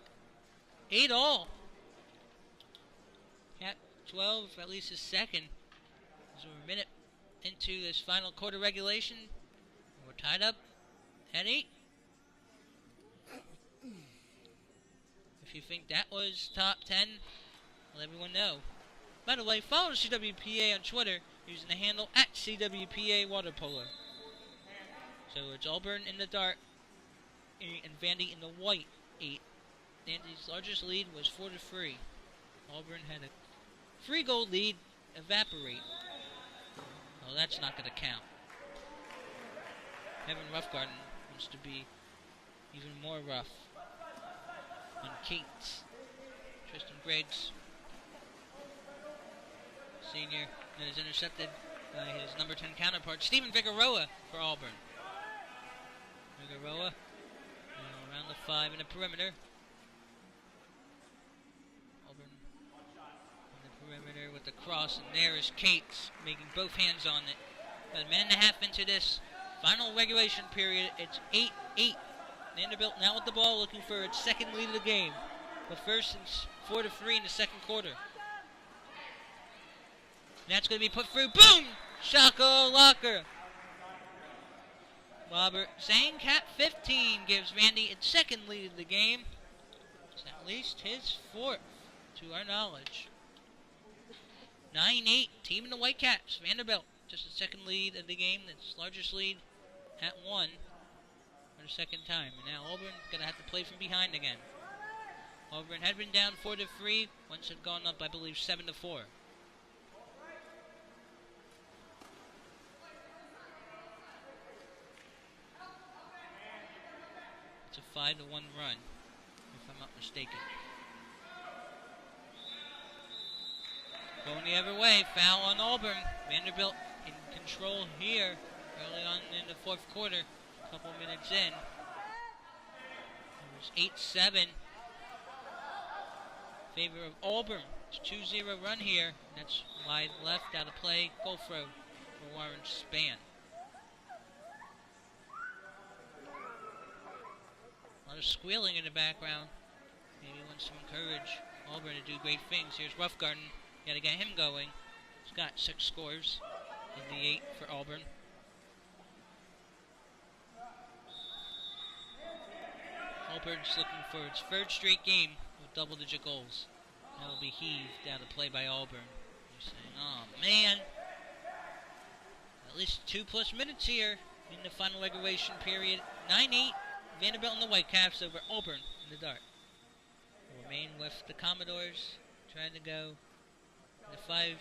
8-all. Cat 12, at least his second. As we're a minute into this final quarter regulation. We're tied up at 8. If you think that was top 10, let everyone know. By the way, follow CWPA on Twitter using the handle at CWPA Water Polo. So it's Auburn in the dark and Vandy in the white 8. Vandy's largest lead was 4-3. Auburn had a 3-goal lead evaporate. Oh, that's not going to count. Kevin Roughgarden wants to be even more rough on Cates. Tristan Griggs, senior, that is intercepted by his number 10 counterpart, Stephen Figueroa for Auburn. Figueroa around the 5 in the perimeter. Auburn on the perimeter with the cross, and there is Cates making both hands on it. About a minute and a half into this final regulation period, it's 8-8. Vanderbilt now with the ball, looking for its second lead of the game. But first, it's 4-3 in the second quarter. And that's going to be put through. Boom! Shako Locker. Robert Zhang, Cat 15, gives Vandy its second lead of the game. It's at least his 4th, to our knowledge. 9-8, team in the Whitecaps. Vanderbilt, just the second lead of the game. Its largest lead at 1. For the second time. And now Auburn going to have to play from behind again. Auburn had been down 4-3. Once had gone up, I believe, 7-4. 5-1 run, if I'm not mistaken. Going the other way, foul on Auburn. Vanderbilt in control here early on in the fourth quarter, a couple minutes in. It was 8-7 in favor of Auburn. It's a 2-0 run here. That's wide left, out of play, goal throw for Warren Span. A lot of squealing in the background. Maybe wants to encourage Auburn to do great things. Here's Roughgarden. Got to get him going. He's got 6 scores in the 8 for Auburn. Auburn's looking for its 3rd straight game with double-digit goals. That will be heaved out of play by Auburn. You're saying, oh man, at least 2+ minutes here in the final regulation period. 9-8, Vanderbilt and the Whitecaps over Auburn in the dark. We'll remain with the Commodores, trying to go inside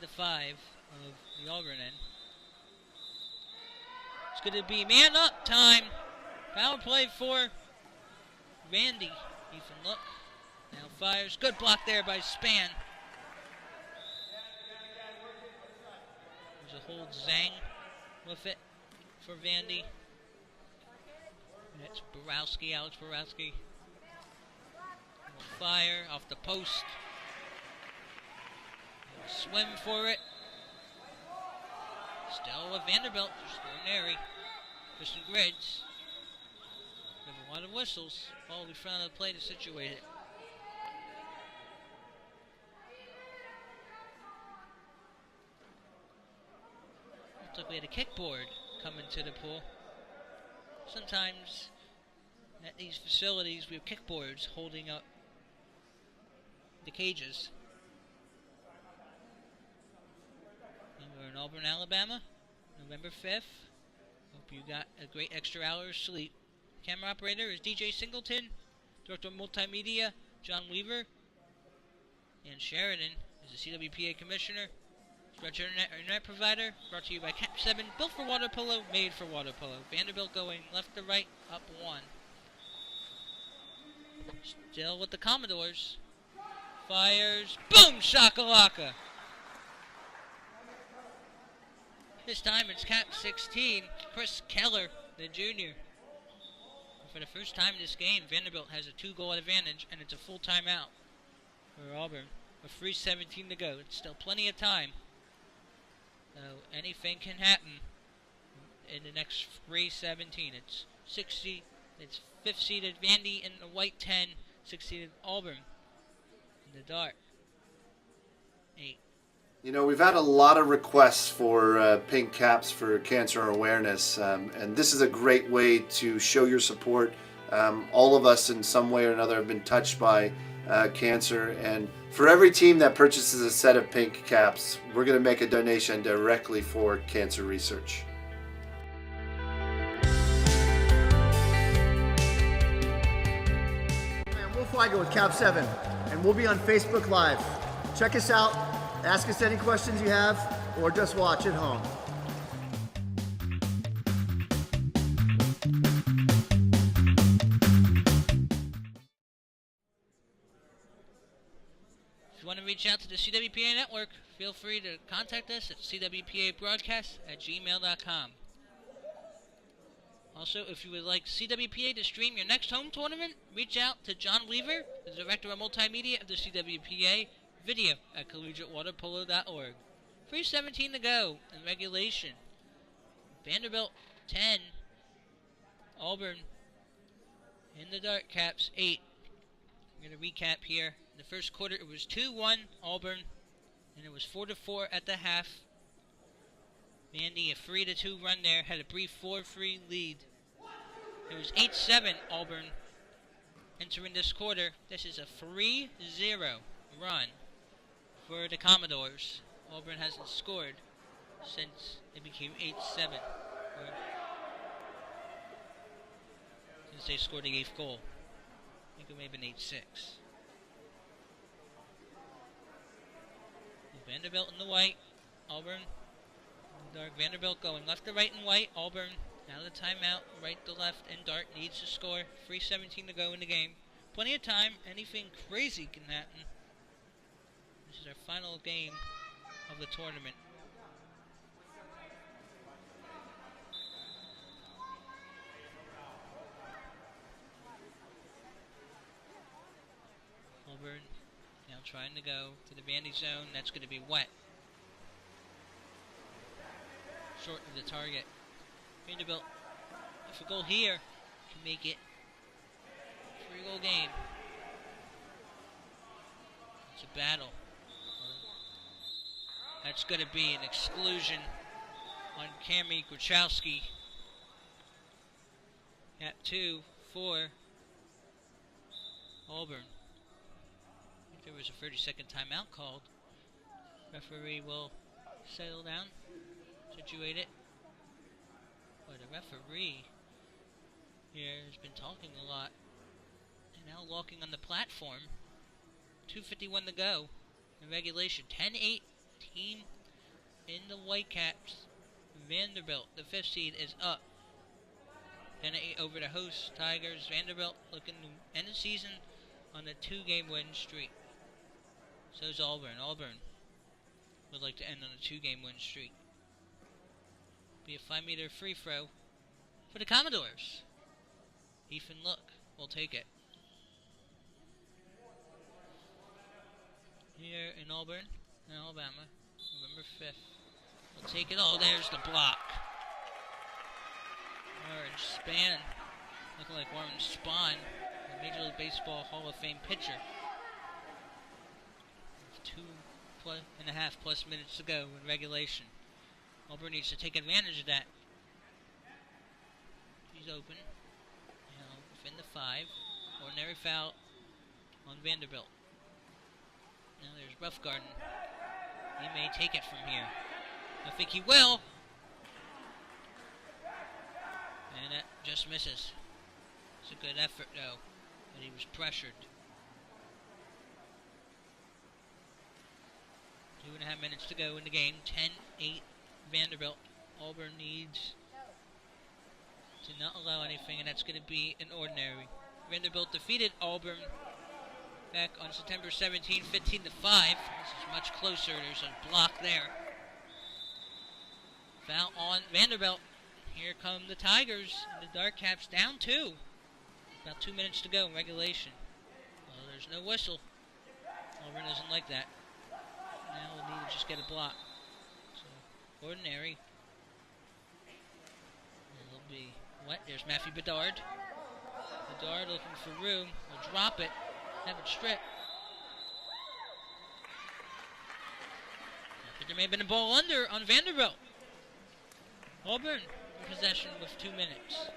the 5 of the Auburn end. It's going to be man up time. Power play for Vandy. Ethan Look now fires. Good block there by Span. There's a hold Zhang with it for Vandy. That's Borowski, Alex Borowski. Fire off the post. Swim for it. Still with Vanderbilt, extraordinary. Christian Grids. We have a lot of whistles. Ball will be front of the play to situate it. Looks like we had a kickboard come into the pool. Sometimes at these facilities we have kickboards holding up the cages. And we're in Auburn, Alabama, November 5th. Hope you got a great extra hour of sleep. Camera operator is DJ Singleton. Director of Multimedia, John Weaver. And Sheridan is the CWPA Commissioner. Stretch Internet Provider, brought to you by Cap 7, built for water polo, made for water polo. Vanderbilt going left to right, up 1. Still with the Commodores. Fires, boom, shakalaka. This time it's Cap 16, Chris Keller, the junior. And for the first time in this game, Vanderbilt has a 2-goal advantage, and it's a full timeout for Auburn. With 3:17 to go, it's still plenty of time. So anything can happen in the next 3:17. It's 5th seeded Vandy in the white 10, 6th seeded Auburn in the dark 8. You know, we've had a lot of requests for pink caps for cancer awareness, and this is a great way to show your support. All of us in some way or another have been touched by cancer, and for every team that purchases a set of pink caps, we're going to make a donation directly for cancer research. I'm Will Flagel with Cap 7, and we'll be on Facebook Live. Check us out, ask us any questions you have, or just watch at home. If you want to reach out to the CWPA network, feel free to contact us at cwpabroadcast@gmail.com. Also, if you would like CWPA to stream your next home tournament, reach out to John Weaver, the Director of Multimedia of the CWPA, video at collegiatewaterpolo.org. 3:17 to go in regulation. Vanderbilt 10, Auburn in the dark caps 8. We're going to recap here. In the first quarter, it was 2-1 Auburn, and it was 4-4 at the half. Vandy, a 3-2 run there, had a brief 4-3 lead. It was 8-7 Auburn entering this quarter. This is a 3-0 run for the Commodores. Auburn hasn't scored since it became 8-7. Since they scored the 8th goal. I think it may have been 8-6. Vanderbilt in the white, Auburn in the dark. Vanderbilt going left to right in white, Auburn Now the timeout, right to left, and Dart needs to score. 3:17 to go in the game. Plenty of time. Anything crazy can happen. This is our final game of the tournament. Auburn now trying to go to the Vandy zone. That's going to be wet. Short of the target. Vanderbilt, if a goal here, can make it 3-goal game. It's a battle. That's going to be an exclusion on Cami Gruchowski. At 2 for Auburn. I think there was a 30-second timeout called. Referee will settle down, situate it. But the referee here has been talking a lot. And now walking on the platform. 2:51 to go in regulation. 10-8 team in the Whitecaps. Vanderbilt, the 5th seed, is up. 10-8 over the host Tigers. Vanderbilt looking to end the season on a 2-game win streak. So is Auburn. Auburn would like to end on a 2-game win streak. Be a 5-meter free throw for the Commodores. Ethan Look will take it. Here in Auburn, Alabama, November 5th. We'll take it. Oh, there's the block. Orange Span, looking like Warren Spahn, a Major League Baseball Hall of Fame pitcher. 2.5+ minutes to go in regulation. Auburn needs to take advantage of that. He's open. Now within the 5. Ordinary foul on Vanderbilt. Now there's Roughgarden. He may take it from here. I think he will. And that just misses. It's a good effort though. But he was pressured. 2.5 minutes to go in the game. 10-8 Vanderbilt. Auburn needs to not allow anything, and that's going to be an ordinary. Vanderbilt defeated Auburn back on September 17, 15-5. This is much closer. There's a block there. Foul on Vanderbilt. Here come the Tigers. And the Dark Caps down 2. About 2 minutes to go in regulation. Well, there's no whistle. Auburn doesn't like that. Now we'll need to just get a block. So, ordinary. It'll be wet. There's Matthew Bedard. Bedard looking for room. Will drop it. Have it stripped. But there may have been a ball under on Vanderbilt. Auburn in possession with 2 minutes.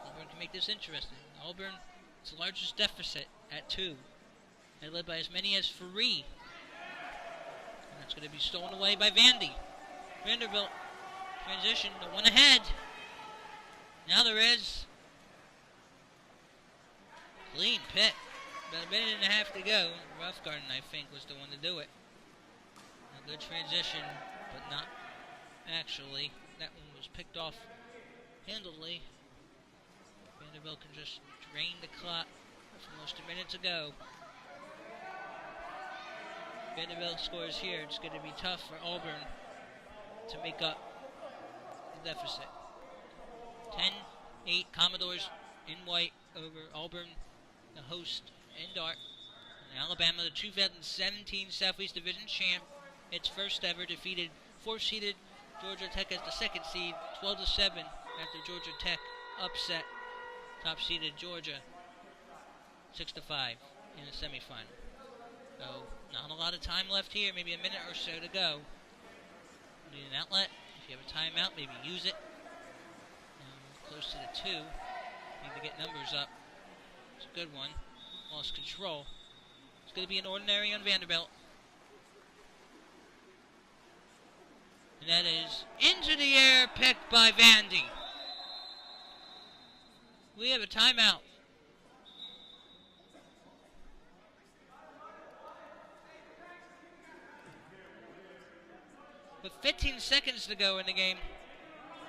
Auburn can make this interesting. Auburn, its largest deficit at 2. They led by as many as 3. And that's going to be stolen away by Vandy. Vanderbilt transition to 1 ahead. Now there is clean pit. About 1.5 minutes to go. Roughgarden, I think, was the one to do it. A good transition, but not actually. That one was picked off handily. Vanderbilt can just drain the clock with almost 1 minute to go. Vanderbilt scores here. It's going to be tough for Auburn to make up the deficit. 10-8 Commodores in white over Auburn, the host in dark. And Alabama, the 2017 Southeast Division champ, its first ever, defeated 4th-seeded Georgia Tech as the 2nd seed, 12-7 after Georgia Tech upset top-seeded Georgia 6-5 in the semifinal. So, not a lot of time left here, maybe 1 minute or so to go. Need an outlet. If you have a timeout, maybe use it. Close to the 2. Need to get numbers up. It's a good one. Lost control. It's going to be an ordinary on Vanderbilt. And that is into the air, picked by Vandy. We have a timeout. with 15 seconds to go in the game.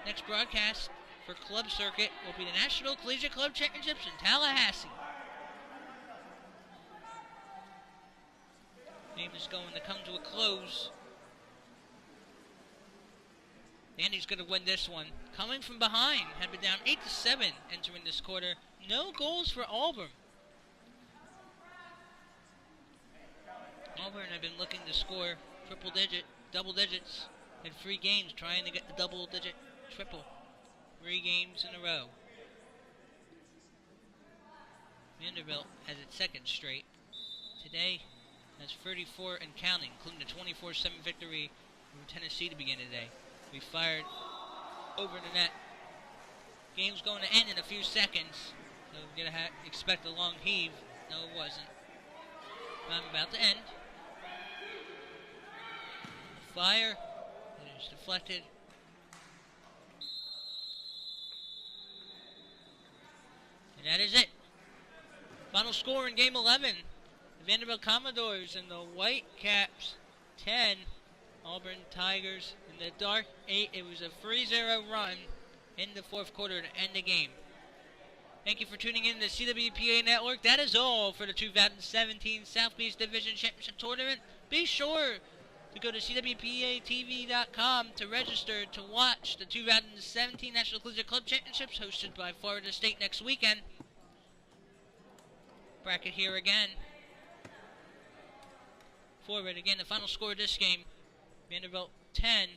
Next broadcast for Club Circuit will be the National Collegiate Club Championships in Tallahassee. Game is going to come to a close. Andy's going to win this one. Coming from behind, had been down 8-7 entering this quarter. No goals for Auburn. Auburn have been looking to score double digits in 3 games, trying to get the double-digit triple. 3 games in a row. Vanderbilt has its second straight. Today has 34 and counting, including a 24-7 victory over Tennessee to begin today. We fired over the net. Game's going to end in a few seconds, so we're going to expect a long heave. No, it wasn't. I'm about to end. Fire. It is deflected. And that is it. Final score in Game 11. The Vanderbilt Commodores and the Whitecaps 10. Auburn Tigers in the dark 8. It was a 3-0 run in the fourth quarter to end the game. Thank you for tuning in to the CWPA Network. That is all for the 2017 Southeast Division Championship Tournament. Be sure to go to CWPATV.com to register to watch the 2017 National Collegiate Club Championships hosted by Florida State next weekend. Bracket here again. Forward again, the final score of this game. Vanderbilt 10.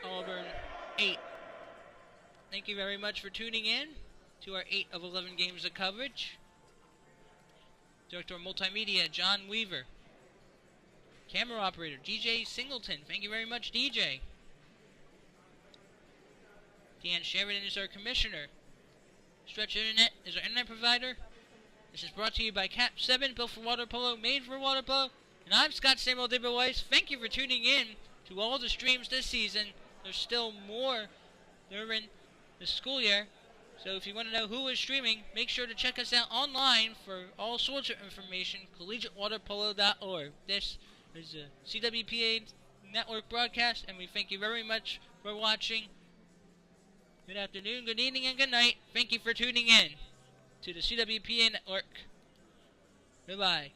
Auburn 8. Thank you very much for tuning in to our 8 of 11 games of coverage. Director of Multimedia, John Weaver. Camera operator, DJ Singleton. Thank you very much, DJ. Dan Sheridan is our commissioner. Stretch Internet is our internet provider. This is brought to you by Cap 7, built for water polo, made for water polo. And I'm Scott Samuel Dibber-Weiss. Thank you for tuning in to all the streams this season. There's still more during the school year. So if you want to know who is streaming, make sure to check us out online for all sorts of information, collegiatewaterpolo.org. This is a CWPA network broadcast, and we thank you very much for watching. Good afternoon, good evening, and good night. Thank you for tuning in to the CWPA network. Goodbye.